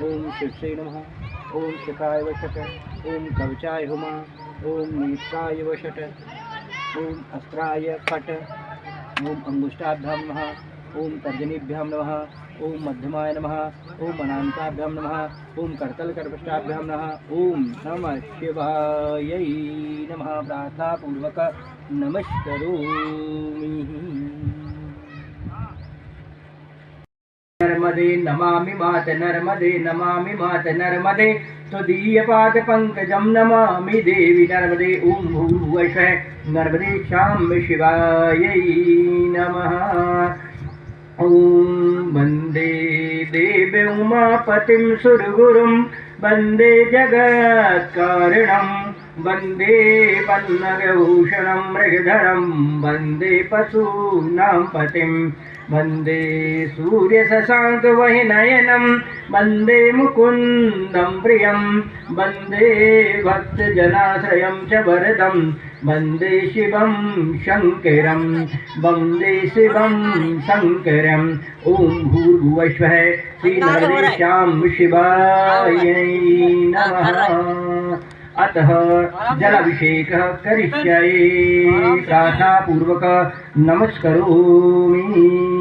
ओम शिवसे नमः। ओम शिखाय वषट। ओम कवचाय हुमा। ओम नेत्राय वषट। ओम अस्त्राय फट। ओम अंगुष्ठाभ्यां नमः। ओम तर्जनीभ्यां नमः। ओम मध्यमाय नमः। ओम अनांताभ्यां नमः। ओम करतलकर्पष्टाभ्यां नमः। ओम नमः शिवाय नमः। प्रार्थनापूर्वक नमस्करोमि। नर्मदे नमामि मात नर्मदे नमामि मात नर्मदे त्वदीयपादपङ्कजं नमामि देवि नर्मदे। ओं भूर्भुवः नर्मदे शाम्ब शिवायै नमः। ॐ वन्दे देवी उमापतिं सुरगुरुं वन्दे जगत्कारणं वन्दे पन्नगभूषणं मृगधरं वन्दे पशूनां पतिं वन्दे सूर्यशशाङ्कवह्निनयनं वन्दे मुकुन्दं प्रियं वन्दे भक्तजनाश्रयं च वरदं वन्दे शिवं शङ्करं वन्दे शिवं शङ्करम्। ॐ भूर्भुवस्वः श्रीनरेशां शिवाय नमः। अतः जलाभिषेकः करिष्यामि। प्रार्थनापूर्वक नमस्करोमि।